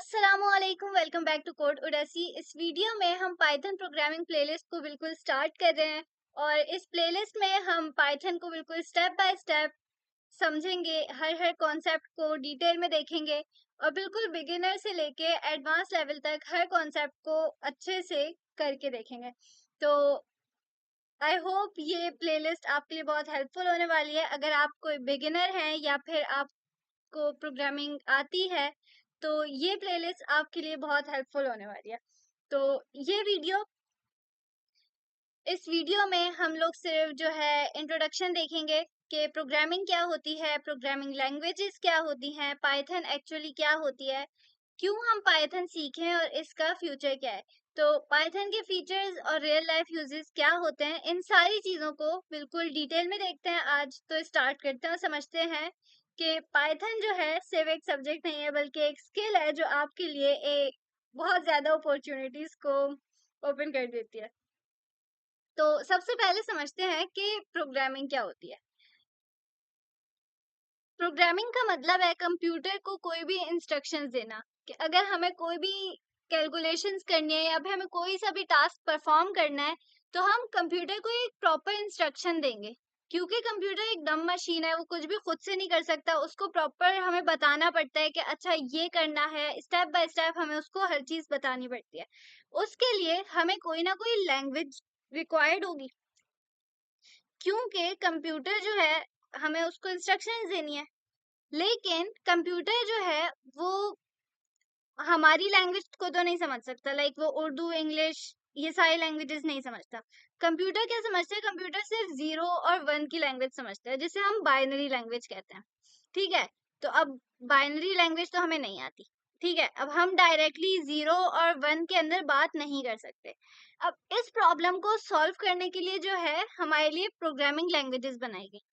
अस्सलामुअलैकुम, welcome back to code उडासी। इस video में हम पाइथन प्रोग्रामिंग प्लेलिस्ट को बिल्कुल स्टार्ट कर रहे हैं और इस प्लेलिस्ट में हम पाइथन को बिल्कुल स्टेप बाय स्टेप समझेंगे, हर कॉन्सेप्ट को डिटेल में देखेंगे और बिल्कुल बिगिनर से लेके एडवांस लेवल तक हर कॉन्सेप्ट को अच्छे से करके देखेंगे। तो आई होप ये प्लेलिस्ट आपके लिए बहुत हेल्पफुल होने वाली है। अगर आप कोई बिगिनर हैं या फिर आपको प्रोग्रामिंग आती है तो ये प्लेलिस्ट आपके लिए बहुत हेल्पफुल होने वाली है। तो ये वीडियो इस वीडियो में हम लोग सिर्फ जो है इंट्रोडक्शन देखेंगे कि प्रोग्रामिंग क्या होती है, प्रोग्रामिंग लैंग्वेजेस क्या होती हैं, पाइथन एक्चुअली क्या होती है, क्यों हम पाइथन सीखें और इसका फ्यूचर क्या है। तो पाइथन के फीचर्स और रियल लाइफ यूजेस क्या होते हैं, इन सारी चीज़ों को बिल्कुल डिटेल में देखते हैं आज। तो स्टार्ट करते हैं और समझते हैं कि पाइथन जो है सिर्फ एक सब्जेक्ट नहीं है बल्कि एक स्किल है जो आपके लिए एक बहुत ज़्यादा अपॉर्चुनिटीज़ को ओपन कर देती है। तो सबसे पहले समझते हैं कि प्रोग्रामिंग क्या होती है। प्रोग्रामिंग का मतलब है कंप्यूटर को कोई भी इंस्ट्रक्शंस देना कि अगर हमें कोई भी कैलकुलेशंस करनी है या फिर हमें कोई सा भी टास्क परफॉर्म करना है तो हम कंप्यूटर को एक प्रॉपर इंस्ट्रक्शन देंगे। क्योंकि कंप्यूटर एक डम मशीन है, वो कुछ भी खुद से नहीं कर सकता, उसको प्रॉपर हमें बताना पड़ता है कि अच्छा ये करना है, स्टेप बाय स्टेप हमें उसको हर चीज बतानी पड़ती है। उसके लिए हमें कोई ना कोई लैंग्वेज रिक्वायर्ड होगी, क्योंकि कंप्यूटर जो है हमें उसको इंस्ट्रक्शंस देनी है। लेकिन कंप्यूटर जो है वो हमारी लैंग्वेज को तो नहीं समझ सकता, लाइक वो उर्दू, इंग्लिश, ये सारी लैंग्वेजेस नहीं समझता। कंप्यूटर क्या समझता है? कंप्यूटर सिर्फ 0 और 1 की लैंग्वेज समझता है, जिसे हम बाइनरी लैंग्वेज कहते हैं। ठीक है, तो अब बाइनरी लैंग्वेज तो हमें नहीं आती। ठीक है, अब हम डायरेक्टली 0 और 1 के अंदर बात नहीं कर सकते। अब इस प्रॉब्लम को सॉल्व करने के लिए जो है हमारे लिए प्रोग्रामिंग लैंग्वेजेस बनाई गई।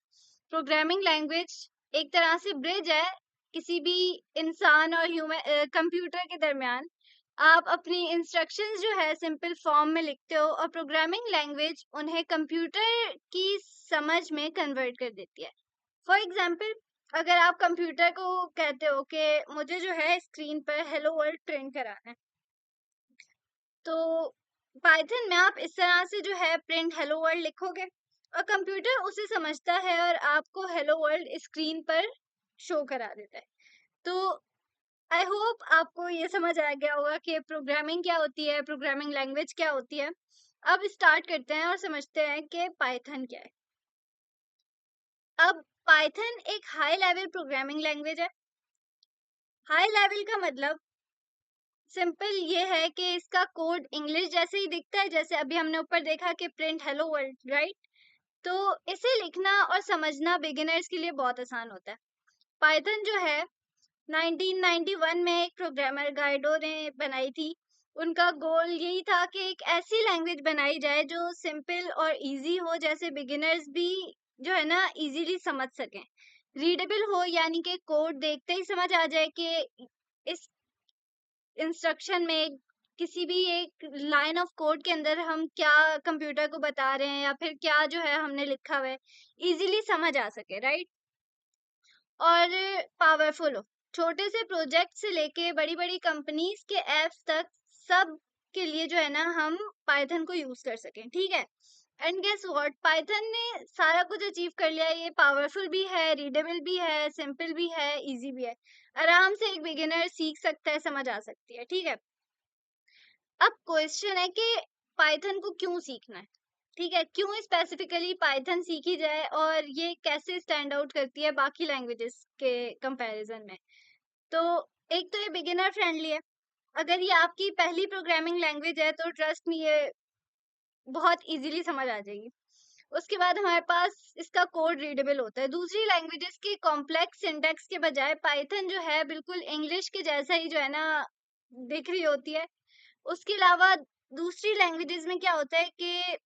प्रोग्रामिंग लैंग्वेज एक तरह से ब्रिज है किसी भी इंसान और ह्यूमन कंप्यूटर के दरमियान। आप अपनी इंस्ट्रक्शंस जो है सिंपल फॉर्म में लिखते हो और प्रोग्रामिंग लैंग्वेज उन्हें कंप्यूटर की समझ में कन्वर्ट कर देती है। फॉर एग्जाम्पल, अगर आप कंप्यूटर को कहते हो कि मुझे जो है स्क्रीन पर हेलो वर्ल्ड प्रिंट कराना है, तो पाइथन में आप इस तरह से जो है प्रिंट हेलो वर्ल्ड लिखोगे और कंप्यूटर उसे समझता है और आपको हेलो वर्ल्ड स्क्रीन पर शो करा देता है। तो आई होप आपको ये समझ आ गया होगा कि प्रोग्रामिंग क्या होती है, प्रोग्रामिंग लैंग्वेज क्या होती है। अब स्टार्ट करते हैं और समझते हैं कि पाइथन क्या है। अब पाइथन एक हाई लेवल प्रोग्रामिंग लैंग्वेज है। हाई लेवल का मतलब सिंपल ये है कि इसका कोड इंग्लिश जैसे ही दिखता है, जैसे अभी हमने ऊपर देखा कि प्रिंट हेलो वर्ल्ड, राइट। तो इसे लिखना और समझना बिगिनर्स के लिए बहुत आसान होता है। पाइथन जो है 1991 में एक प्रोग्रामर गाइडो ने बनाई थी। उनका गोल यही था कि एक ऐसी लैंग्वेज बनाई जाए जो सिंपल और इजी हो, जैसे बिगिनर्स भी जो है ना इजीली समझ सकें। रीडेबल हो, यानी कि कोड देखते ही समझ आ जाए कि इस इंस्ट्रक्शन में किसी भी एक लाइन ऑफ कोड के अंदर हम क्या कंप्यूटर को बता रहे हैं या फिर क्या जो है हमने लिखा हुआ है, इजीली समझ आ सके, राइट। और पावरफुल हो, छोटे से प्रोजेक्ट से लेके बड़ी बड़ी कंपनीज के एप्स तक सब के लिए जो है ना हम पाइथन को यूज कर सकें। ठीक है, एंड गेस व्हाट, पाइथन ने सारा कुछ अचीव कर लिया। ये पावरफुल भी है, रीडेबल भी है, सिंपल भी है, इजी भी है। आराम से एक बिगिनर सीख सकता है, समझ आ सकती है। ठीक है, अब क्वेश्चन है कि पाइथन को क्यों सीखना है। ठीक है, क्यों स्पेसिफिकली पाइथन सीखी जाए और ये कैसे स्टैंड आउट करती है बाकी लैंग्वेजेस के कंपैरिजन में। तो एक तो ये बिगिनर फ्रेंडली है। अगर ये आपकी पहली प्रोग्रामिंग लैंग्वेज है तो ट्रस्ट मी, ये बहुत इजीली समझ आ जाएगी। उसके बाद हमारे पास इसका कोड रीडेबल होता है। दूसरी लैंग्वेजेस के कॉम्प्लेक्स सिंटैक्स के बजाय पाइथन जो है बिल्कुल इंग्लिश के जैसा ही जो है ना दिख रही होती है। उसके अलावा दूसरी लैंग्वेजेस में क्या होता है कि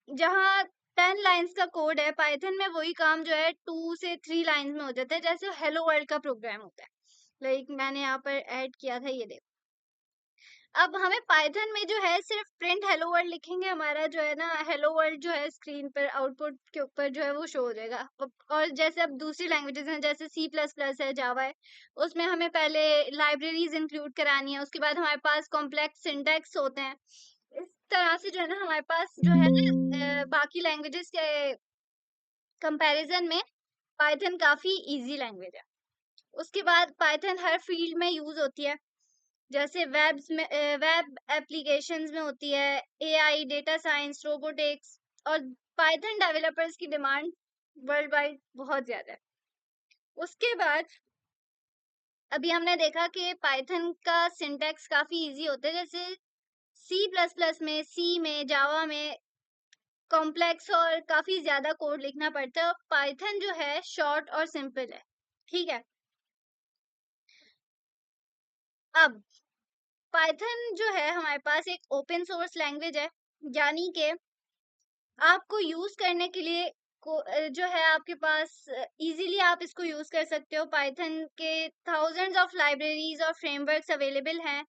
जहाँ 10 लाइन्स का कोड है, पाइथन में वही काम जो है 2 से 3 लाइन्स में हो जाता है, जैसे हेलो वर्ल्ड का प्रोग्राम होता है। लाइक मैंने यहाँ पर ऐड किया था, ये देखो। अब हमें पाइथन में जो है सिर्फ प्रिंट हेलो वर्ल्ड लिखेंगे, हमारा जो है ना हेलो वर्ल्ड जो है स्क्रीन पर आउटपुट के ऊपर जो है वो शो हो जाएगा। और जैसे अब दूसरी लैंग्वेजेस हैं जैसे सी प्लस प्लस है, जावा है, उसमें हमें पहले लाइब्रेरीज इंक्लूड करानी है, उसके बाद हमारे पास कॉम्प्लेक्स सिंटैक्स होते हैं। इस तरह से जो है ना हमारे पास जो है ना बाकी लैंग्वेजेस के कंपैरिजन में पाइथन काफी इजी लैंग्वेज है। उसके बाद पाइथन हर फील्ड में यूज होती है, जैसे वेब एप्लीकेशंस में होती है, एआई, डेटा साइंस, रोबोटिक्स। और पाइथन डेवलपर्स की डिमांड वर्ल्ड वाइड बहुत ज्यादा है। उसके बाद अभी हमने देखा कि पाइथन का सिंटैक्स काफी इजी होता है, जैसे सी प्लस प्लस में, सी में, जावा में कॉम्प्लेक्स और काफी ज्यादा कोड लिखना पड़ता है, और पाइथन जो है शॉर्ट और सिंपल है। ठीक है। अब पाइथन जो है हमारे पास एक ओपन सोर्स लैंग्वेज है, यानी कि आपको यूज करने के लिए जो है आपके पास इजीली आप इसको यूज कर सकते हो। पाइथन के थाउजेंड्स ऑफ लाइब्रेरीज और फ्रेमवर्क्स अवेलेबल हैं,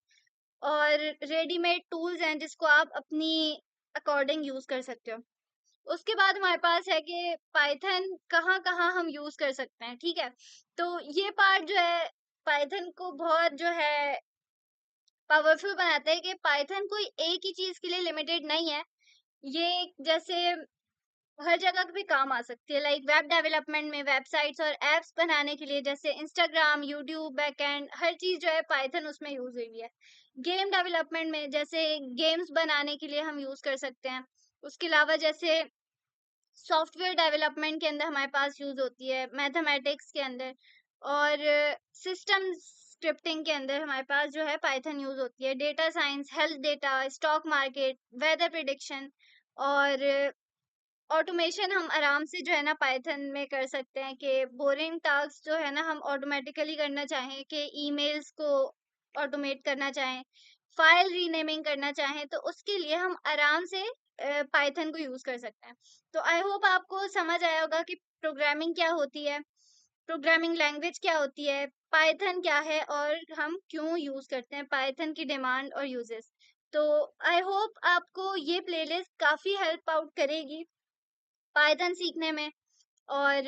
और रेडीमेड टूल्स हैं जिसको आप अपनी अकॉर्डिंग यूज कर सकते हो। उसके बाद हमारे पास है कि पाइथन कहाँ कहाँ हम यूज कर सकते हैं। ठीक है, तो ये पार्ट जो है पाइथन को बहुत जो है पावरफुल बनाता है कि पाइथन कोई एक ही चीज के लिए लिमिटेड नहीं है। ये जैसे हर जगह पे काम आ सकती है, लाइक वेब डेवलपमेंट में, वेबसाइट्स और एप्स बनाने के लिए जैसे इंस्टाग्राम, यूट्यूब, बैकएंड, हर चीज जो है पाइथन उसमें यूज हुई है। गेम डेवलपमेंट में जैसे गेम्स बनाने के लिए हम यूज कर सकते हैं। उसके अलावा जैसे सॉफ्टवेयर डेवलपमेंट के अंदर हमारे पास यूज होती है, मैथमेटिक्स के अंदर, और सिस्टम स्क्रिप्टिंग के अंदर हमारे पास जो है पाइथन यूज होती है। Data science, health data, stock market, weather prediction और ऑटोमेशन हम आराम से जो है ना पाइथन में कर सकते हैं, कि बोरिंग टास्क जो है ना हम ऑटोमेटिकली करना चाहें, कि ईमेल्स को ऑटोमेट करना चाहें, फाइल रीनेमिंग करना चाहें, तो उसके लिए हम आराम से पाइथन को यूज कर सकते हैं। तो आई होप आपको समझ आया होगा कि प्रोग्रामिंग क्या होती है, प्रोग्रामिंग लैंग्वेज क्या होती है, पाइथन क्या है, और हम क्यों यूज करते हैं पाइथन की डिमांड और यूजेस। तो आई होप आपको ये प्लेलिस्ट काफी हेल्प आउट करेगी पाइथन सीखने में। और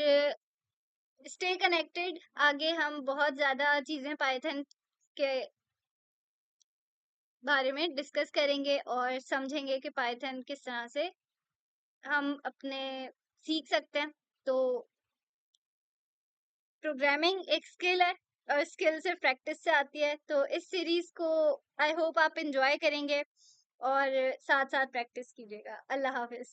स्टे कनेक्टेड, आगे हम बहुत ज़्यादा चीज़ें पाइथन के बारे में डिस्कस करेंगे और समझेंगे कि पाइथन किस तरह से हम अपने सीख सकते हैं। तो प्रोग्रामिंग एक स्किल है, और स्किल सिर्फ प्रैक्टिस से आती है। तो इस सीरीज को आई होप आप एंजॉय करेंगे और साथ साथ प्रैक्टिस कीजिएगा। अल्लाह हाफिज।